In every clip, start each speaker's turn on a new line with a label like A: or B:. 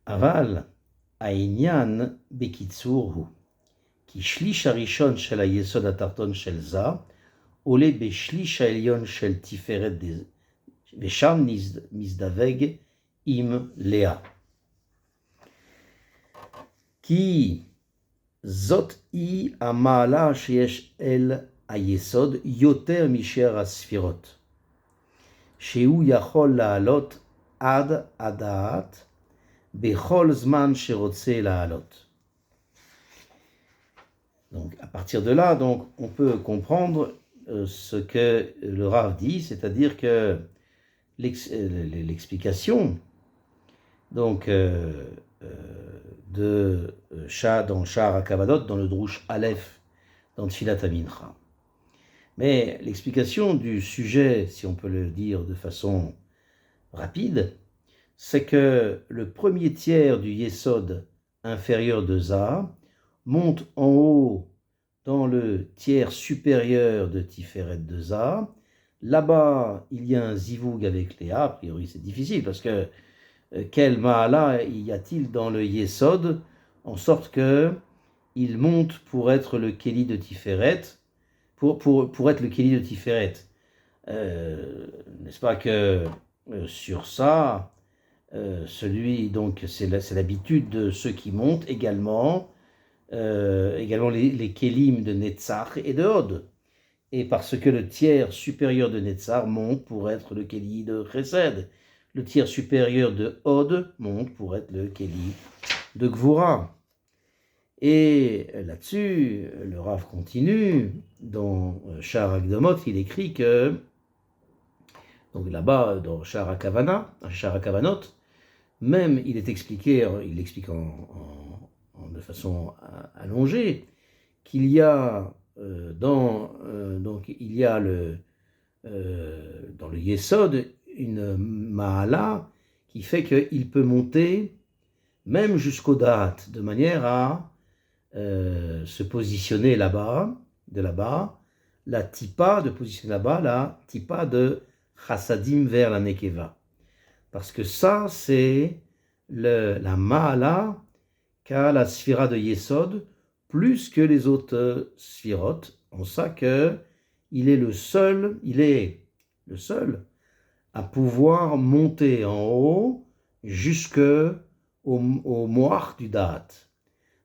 A: אבל העניין בקיצור הוא כי שליש הראשון של היסוד התחתון של זה עולה בשליש העליון של תפארת ושם מזדווג עם לאה. כי זאת היא המעלה שיש אל היסוד יותר משאר הספירות, שהוא יכול לעלות עד הדעת בכל זמן שרוצה לעלות. Donc, à partir de là, donc, on peut comprendre ce que le Rav dit, c'est-à-dire que l'explication donc, dans Sha'ar HaKavanot, dans le Drush Aleph, dans Tfilat HaMincha. Mais l'explication du sujet, si on peut le dire de façon rapide, c'est que le premier tiers du Yesod inférieur de Za monte en haut dans le tiers supérieur de Tiferet de Za. Là-bas, il y a un zivug avec Léa. A priori, c'est difficile parce que quel ma'ala y a-t-il dans le Yesod en sorte que il monte pour être le Kéli de Tiferet, pour être le Kéli de Tiferet. N'est-ce pas que sur ça, donc c'est l'habitude de ceux qui montent également les Kélim de Netzach et de Hod. Et parce que le tiers supérieur de Netzach monte pour être le Kéli de Chesed. Le tiers supérieur de Hod monte pour être le Kéli de Gvura. Et là-dessus, le Rav continue, dans Sha'ar HaKavanot, il écrit que, donc là-bas, dans Sha'ar HaKavanot, même il est expliqué, il l'explique de façon allongée, qu'il y a donc il y a dans le Yesod une Ma'ala qui fait qu'il peut monter même jusqu'au Da'at, de manière à se positionner là-bas, la tipa de positionner là-bas, la tipa de Chassadim vers la Nekeva. Parce que ça, c'est la Ma'ala qu'a la Sphira de Yesod, plus que les autres Sphirot, en ça que il est le seul à pouvoir monter en haut jusqu'au moire du Da'at.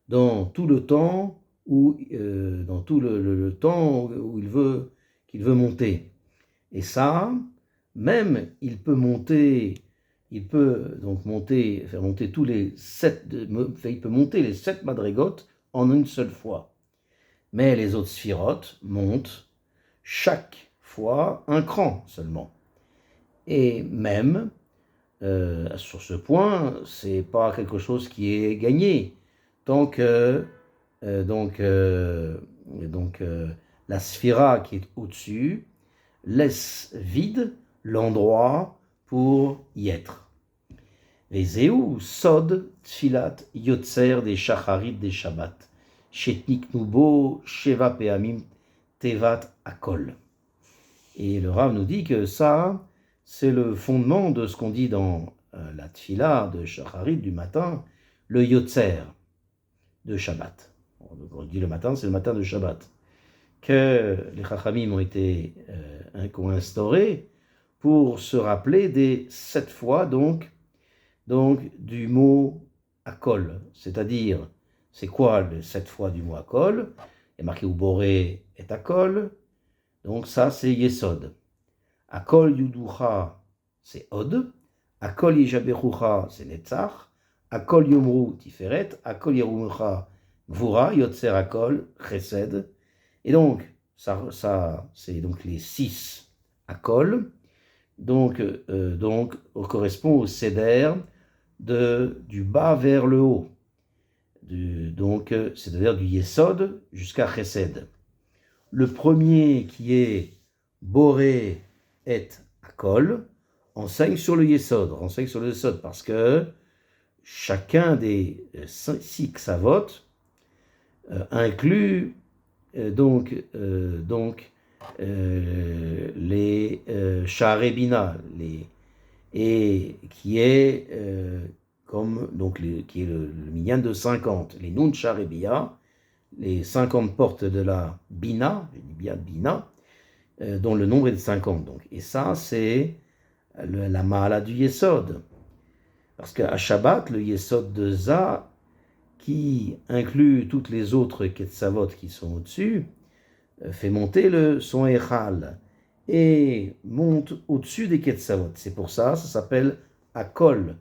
A: Dans tout le temps où le temps où qu'il veut monter. Et ça, même il peut donc faire monter il peut monter les 7 madrigotes en une seule fois. Mais les autres sphirotes montent chaque fois un cran seulement. Et même sur ce point, c'est pas quelque chose qui est gagné. Tant que la sphira qui est au-dessus laisse vide l'endroit pour y être. Vezeu sod tfilat yotzer des shacharit des shabbat shetnik nubo sheva peamim tevat akol. Et le Rav nous dit que ça, c'est le fondement de ce qu'on dit dans la tfila de shacharit du matin, le yotzer de Shabbat. On dit le matin, c'est le matin de Shabbat. Que les Chachamim ont instauré pour se rappeler des 7 fois, donc du mot Akol. C'est-à-dire, c'est quoi les 7 fois du mot Akol? Il y a marqué Uboré et Akol. Donc ça, c'est Yesod. Akol Yuducha, c'est Od. Akol Yijabechucha, c'est Netzach. Akol Yomru Tiferet, Akol Yerumucha Gvura, Yotzer Akol Chesed. Et donc, ça c'est donc les 6 Akol. Donc correspond au Seder du bas vers le haut. C'est-à-dire du Yesod jusqu'à Chesed. Le premier qui est Boré et Akol enseigne sur le Yesod, parce que chacun des 6 ksavot inclut les Sha'arei Bina, et qui est comme donc qui est le minyan de 50, les Nun Sharebia, les 50 portes de la Bina, je dis bien Bina, dont le nombre est de 50. Donc. Et ça, c'est la Mahala du Yesod. Parce qu'à Shabbat, le Yesod de Za, qui inclut toutes les autres Ketzavot qui sont au-dessus, fait monter son Echal et monte au-dessus des Ketzavot. C'est pour ça, ça s'appelle Akol,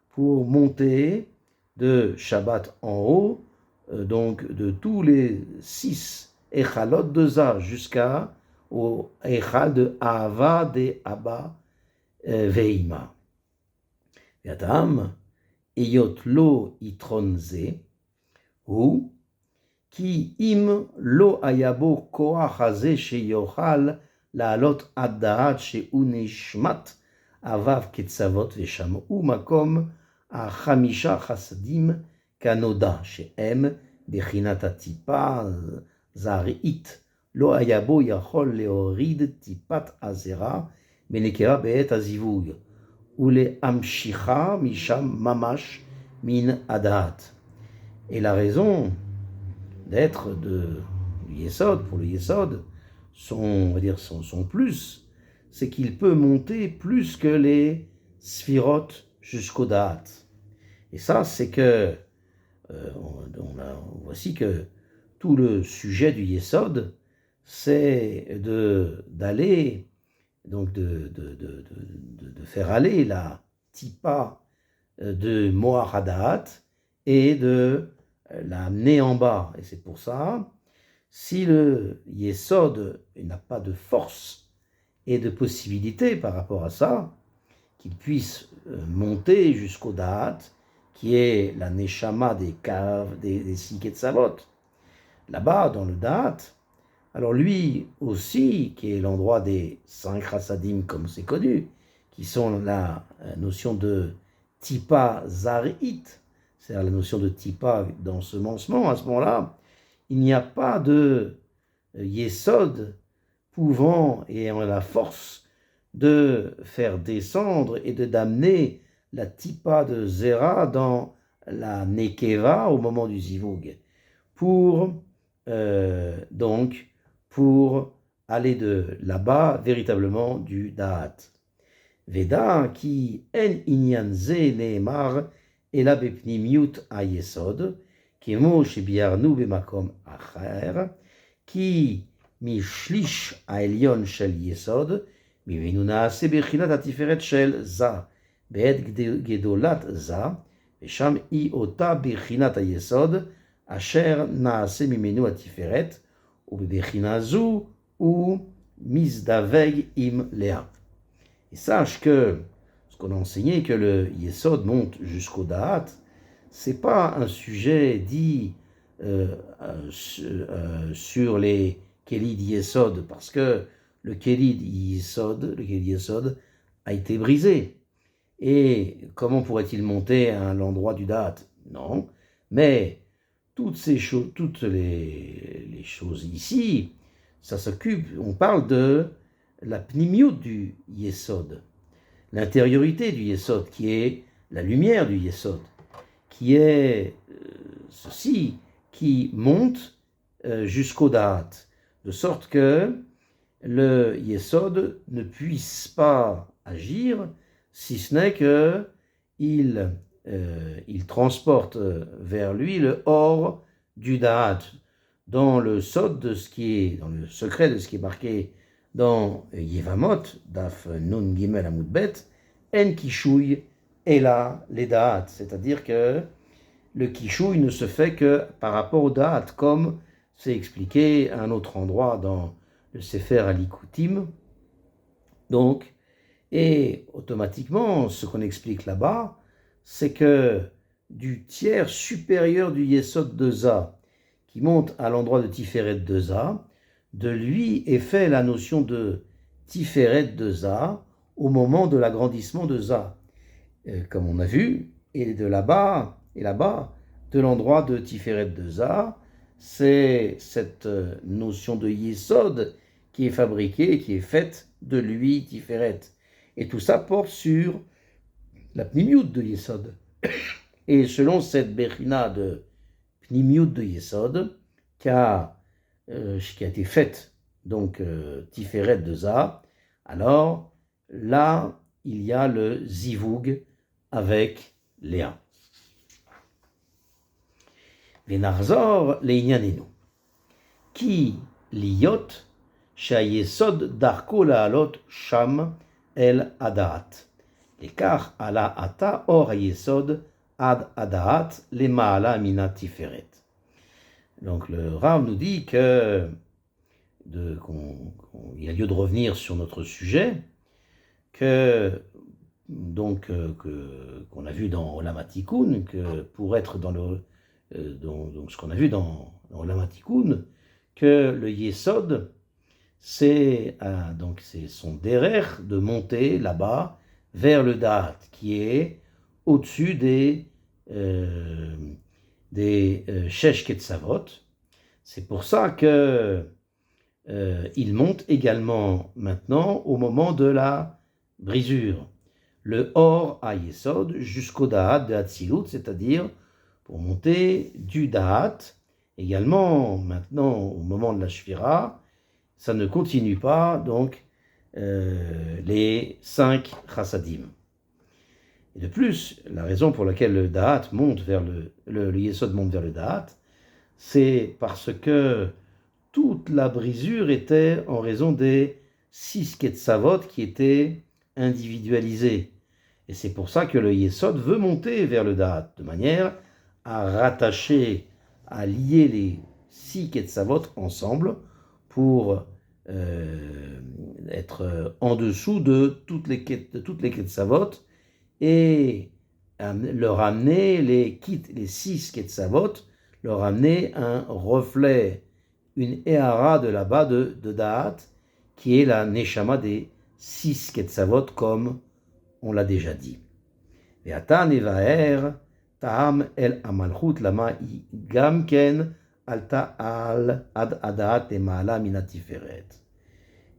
A: pour monter de Shabbat en haut, donc de tous les 6 Echalot de Za jusqu'au Echal de Ahava de Abba Veima. Yadam, Eyot lo Yitron Ze, ou כי אם לא היה בו כוח הזה שיוכל לעלות עד דעת שהוא נשמת אביו כצוות ושמעו מקום 5 חסדים כנודע שהם בחינת הטיפה זרעית לא היה בו יכול להוריד טיפת הזרע בנקבה בעת הזיווג ולהמשיכה משם ממש מן הדעת. Et la raison d'être du Yesod, pour le Yesod, on va dire son plus, c'est qu'il peut monter plus que les Sphirot jusqu'au Da'at. Et ça, c'est que, voici que tout le sujet du Yesod, c'est d'aller, donc de faire aller la Tipa de Moach Da'at et de l'amener en bas. Et c'est pour ça, si le Yesod n'a pas de force et de possibilité par rapport à ça, qu'il puisse monter jusqu'au Da'at, qui est la Neshama des caves, des 6 Ketzavot, là-bas dans le Da'at, alors lui aussi, qui est l'endroit des 5 Chassadim, comme c'est connu, qui sont la notion de Tipa Zar'it, c'est-à-dire la notion de Tipa d'ensemencement, à ce moment-là, il n'y a pas de Yesod pouvant et ayant la force de faire descendre et d'amener la Tipa de Zera dans la Nekeva au moment du Zivug, pour aller de là-bas véritablement du Da'at. Veda qui en inyan ze neemar ela bepnimiut hayesod, כמו שביארנו במקום אחר, כי משליש העליון של יסוד, ממנו נעשה בחינת התפארת של זה, בעת גדולת זה, ושם היא אותה בחינת היסוד, אשר נעשה ממנו התפארת, ובבחינה זו הוא מזדווג עם לאה. Et sache que, ce qu'on a enseigné, que le Yesod monte jusqu'au Da'at, c'est pas un sujet dit sur les Kelid Yesod, parce que le Kelid Yesod a été brisé. Et comment pourrait-il monter à l'endroit du Da'at? Non, mais toutes les choses ici, ça s'occupe, on parle de la pnimiut du Yesod, l'intériorité du Yesod, qui est la lumière du Yesod, qui est ceci, qui monte jusqu'au Da'at, de sorte que le Yesod ne puisse pas agir, si ce n'est que il transporte vers lui le or du Da'at, dans le sod de ce qui est, dans le secret de ce qui est marqué dans Yevamot, Daf Nun Gimel Amud Bet, En Kishuy Ela le Da'at, c'est-à-dire que le Kishuy ne se fait que par rapport au Da'at, comme c'est expliqué à un autre endroit dans le Sefer Alikutim. Donc, et automatiquement, ce qu'on explique là-bas, c'est que du tiers supérieur du Yesod de Za, qui monte à l'endroit de Tiferet de Za, de lui est fait la notion de Tiferet de Za au moment de l'agrandissement de Za, comme on a vu, et de là-bas, de l'endroit de Tiferet de Za, c'est cette notion de Yesod qui est fabriquée, qui est faite de lui, Tiferet. Et tout ça porte sur la pnimiut de Yesod. Et selon cette Bechina de Pnimiut de Yesod, qui a été faite, donc Tiferet de Za, alors là, il y a le Zivug avec Léa. Venarzor Leinyanenu. Ki liot shayesod darko laalot sham el adaat. Lekar ala ata or yesod ad adaat le maala mina tiferet. Donc le Rav nous dit que il y a lieu de revenir sur notre sujet, qu'on a vu dans Olam HaTikun, que pour être dans le donc ce qu'on a vu dans Olam HaTikun, que le Yesod, c'est son derer de monter là-bas vers le Da'at, qui est au-dessus des Shesh Ketzavot. C'est pour ça que il monte également maintenant au moment de la brisure. Le Or à Yesod jusqu'au Da'at de Hatzilut, c'est-à-dire pour monter du Da'at, également maintenant au moment de la Shvira, ça ne continue pas donc les 5 Chassadim. Et de plus, la raison pour laquelle le Da'at monte vers le Yesod monte vers le Da'at, c'est parce que toute la brisure était en raison des 6 Ketzavot qui étaient individualisés. Et c'est pour ça que le Yesod veut monter vers le Da'at, de manière à rattacher, à lier les 6 Ketzavot ensemble pour être en dessous de toutes les Ketzavot et leur amener les 6 Ketzavot, leur amener un reflet, une Ehara de là-bas de Da'at, qui est la Neshama des 6 Ketzavot, comme on l'a déjà dit. Ve'ata nevaer ta'am el amalchut lama gamken alta al ad adaat emala minatiferet.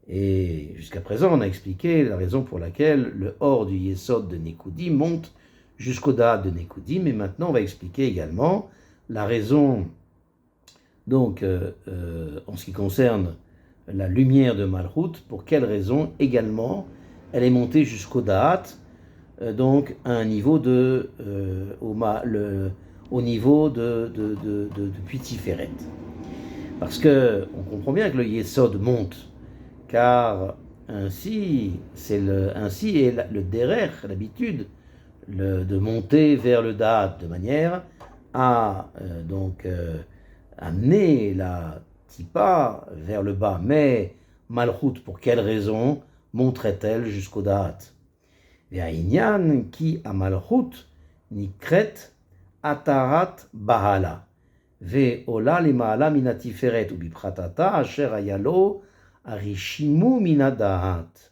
A: Et jusqu'à présent, on a expliqué la raison pour laquelle le Or du Yesod de Nekudim monte jusqu'au Da'at de Nekudim, et maintenant on va expliquer également la raison, donc, en ce qui concerne la lumière de Malchut, pour quelle raison également elle est montée jusqu'au Da'at, donc à un niveau au niveau de Puy Tiferet. Parce que on comprend bien que le Yesod monte, car ainsi est le derer, l'habitude de monter vers le Da'at, de manière à amener la Tipa vers le bas. Mais Malchut, pour quelle raison monterait-elle jusqu'au Da'at? Ve'ainyan ki amalchut nikret atarat bahala ve'ola lema'ala min hatiferet ubipratata asher hayalo arishimu min hada'at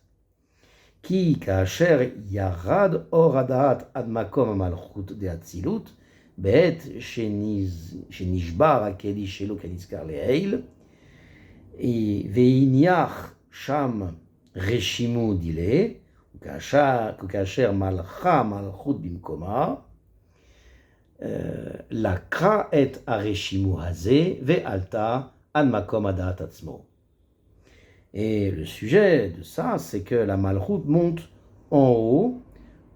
A: ki kaasher yarad or hada'at ad makom amalchut de'atzilut בעת שנשבר הכלי שלו כנזכר לעיל, והניח שם רשימו דילה, וכאשר מלכה מלכות במקומה, לקחה את הרשימו הזה ועלתה על מקום הדעת עצמו. Et le sujet de ça, c'est que la malchut monte en haut,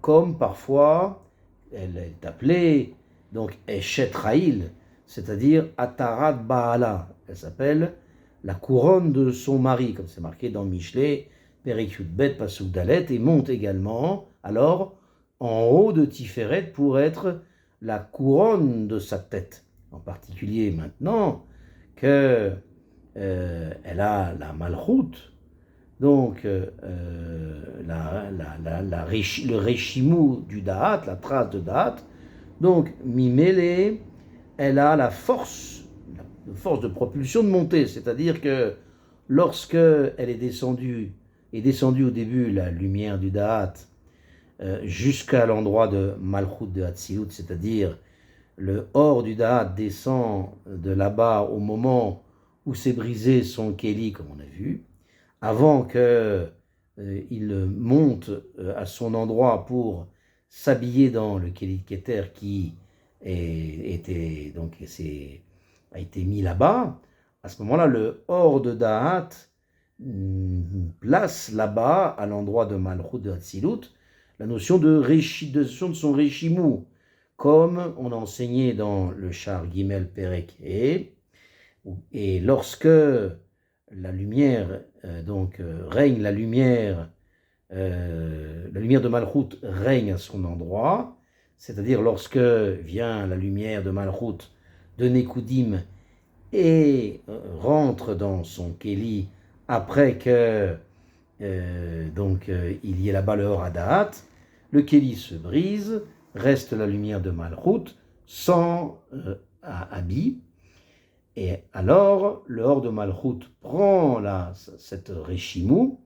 A: comme parfois elle est appelée donc Eshet Raïl, c'est-à-dire Atarat Baala. Elle s'appelle la couronne de son mari, comme c'est marqué dans Mishlé, Perek Yudbet Pasuk Dalet, et monte également, alors, en haut de Tiferet pour être la couronne de sa tête. En particulier maintenant que elle a la Malchut, donc le Reshimou du Da'at, la trace de Da'at. Donc, Mimele, elle a la force de propulsion de montée, c'est-à-dire que lorsque elle est descendue au début la lumière du Da'at jusqu'à l'endroit de Malchut de Hatzilut, c'est-à-dire le Or du Da'at descend de là-bas au moment où s'est brisé son Kéli, comme on a vu, avant qu'il monte à son endroit pour s'habiller dans le Kéli Keter qui a été mis là-bas, à ce moment-là, le Or de Da'at place là-bas, à l'endroit de Malchut de Hatzilut, la notion de son Reshimou, comme on a enseigné dans le Char Gimel Perek et lorsque la lumière, règne la lumière de Malchut règne à son endroit, c'est-à-dire lorsque vient la lumière de Malchut de Nekudim et rentre dans son Kéli après que il y ait là-bas le Or Hadaat, le Kéli se brise, reste la lumière de Malchut sans habit, et alors le Or de Malchut prend cette Reshimou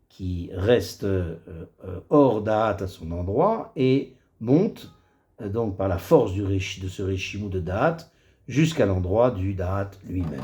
A: qui reste Or Da'at à son endroit et monte donc par la force de ce Reshimou de Da'at jusqu'à l'endroit du Da'at lui-même.